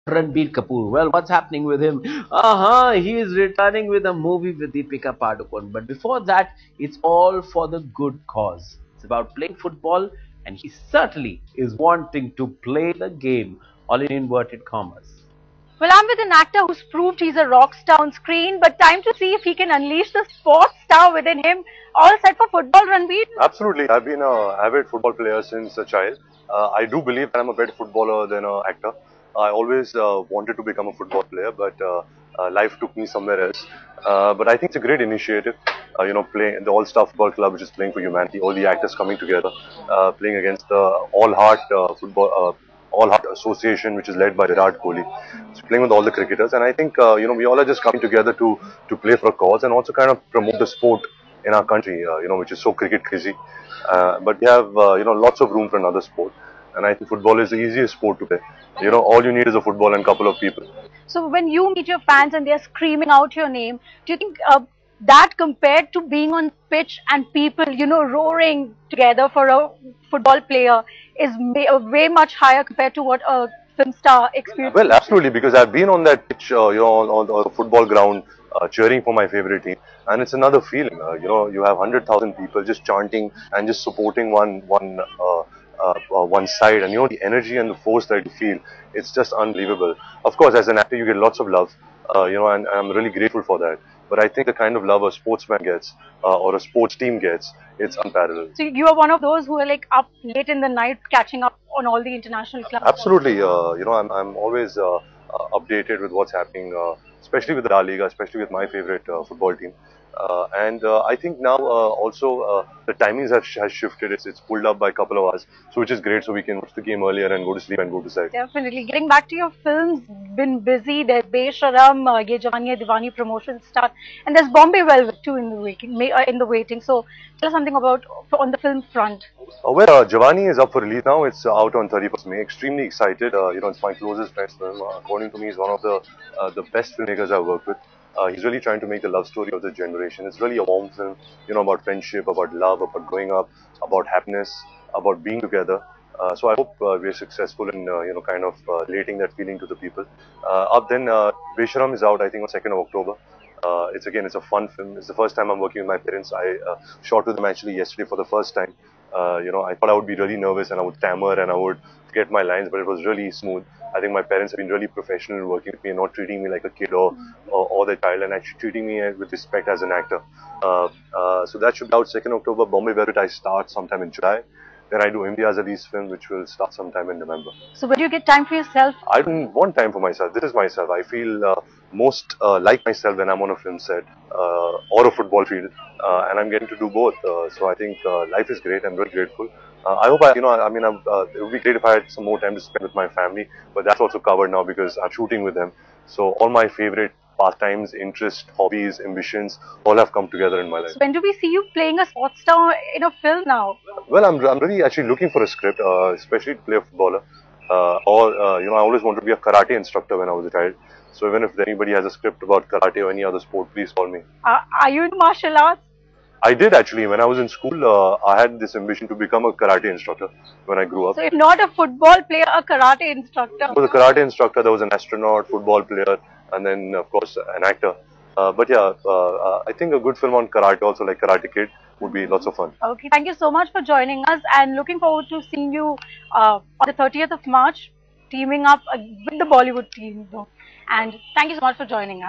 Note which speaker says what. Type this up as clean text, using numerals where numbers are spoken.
Speaker 1: Ranbir Kapoor. Well, what's happening with him? He is returning with a movie with Deepika Padukone. But before that, it's all for the good cause. It's about playing football, and he certainly is wanting to play the game, all in inverted commas.
Speaker 2: Well, I'm with an actor who's proved he's a rock star on screen, but time to see if he can unleash the sports star within him. All set for football, Ranbir?
Speaker 3: Absolutely. I've been an avid football player since a child. I do believe that I'm a better footballer than an actor. I always wanted to become a football player, but life took me somewhere else. But I think it's a great initiative. Playing the All-Star Football Club, which is playing for humanity, all the actors coming together, playing against the All Heart Association, which is led by Virat Kohli. So playing with all the cricketers, and I think we all are just coming together to play for a cause and also kind of promote the sport in our country, which is so cricket crazy. But we have, lots of room for another sport. And I think football is the easiest sport to play. All you need is a football and a couple of people.
Speaker 2: So when you meet your fans and they're screaming out your name, do you think that compared to being on pitch and people, roaring together for a football player is way much higher compared to what a film star experience?
Speaker 3: Well, absolutely, because I've been on that pitch, on the football ground, cheering for my favorite team, and it's another feeling. You have 100,000 people just chanting and just supporting one side, and the energy and the force that you feel, it's just unbelievable. Of course, as an actor, you get lots of love, and I'm really grateful for that. But I think the kind of love a sportsman gets or a sports team gets, it's unparalleled.
Speaker 2: So you are one of those who are like up late in the night catching up on all the international clubs?
Speaker 3: Absolutely. I'm always updated with what's happening, especially with the La Liga, especially with my favorite football team. And I think now also the timings has shifted. It's pulled up by a couple of hours, so which is great. So we can watch the game earlier and go to sleep and go to side.
Speaker 2: Definitely. Getting back to your films, been busy. There's Besharam, Ye Jawani Hai Diwani promotion start, and there's Bombay Velvet too in the waiting. So tell us something about on the film front.
Speaker 3: Jawani is up for release now. It's out on 31st May. Extremely excited. It's my closest friend's film. According to me, he's one of the best filmmakers I've worked with. He's really trying to make the love story of the generation. It's really a warm film, about friendship, about love, about growing up, about happiness, about being together. So I hope we're successful in, kind of relating that feeling to the people. Besharam is out, I think, on 2nd of October. It's a fun film. It's the first time I'm working with my parents. I shot with them actually yesterday for the first time. I thought I would be really nervous and I would stammer and I would forget my lines, but it was really smooth. I think my parents have been really professional in working with me and not treating me like a kid or the child, and actually treating me with respect as an actor. So that should be out 2nd October. Bombay Velvet I start sometime in July. Then I do Imtiaz Ali's film, which will start sometime in November.
Speaker 2: So when do you get time for yourself?
Speaker 3: I don't want time for myself. This is myself. I feel most like myself when I'm on a film set or a football field, and I'm getting to do both. So I think life is great. I'm very grateful. I hope it would be great if I had some more time to spend with my family, but that's also covered now because I'm shooting with them. So all my favorite pastimes, interests, hobbies, ambitions, all have come together in my life.
Speaker 2: So when do we see you playing a sports star in a film now?
Speaker 3: Well, I'm really actually looking for a script, especially to play a footballer. I always wanted to be a karate instructor when I was a child. So even if anybody has a script about karate or any other sport, please call me.
Speaker 2: Are you in martial arts?
Speaker 3: I did actually. When I was in school, I had this ambition to become a karate instructor when I grew up.
Speaker 2: So if not a football player, a karate instructor?
Speaker 3: I was a karate instructor, there was an astronaut, football player, and then of course an actor. I think a good film on karate, also like Karate Kid, would be lots of fun.
Speaker 2: Okay, thank you so much for joining us, and looking forward to seeing you on the 30th of March, teaming up with the Bollywood team. And thank you so much for joining us.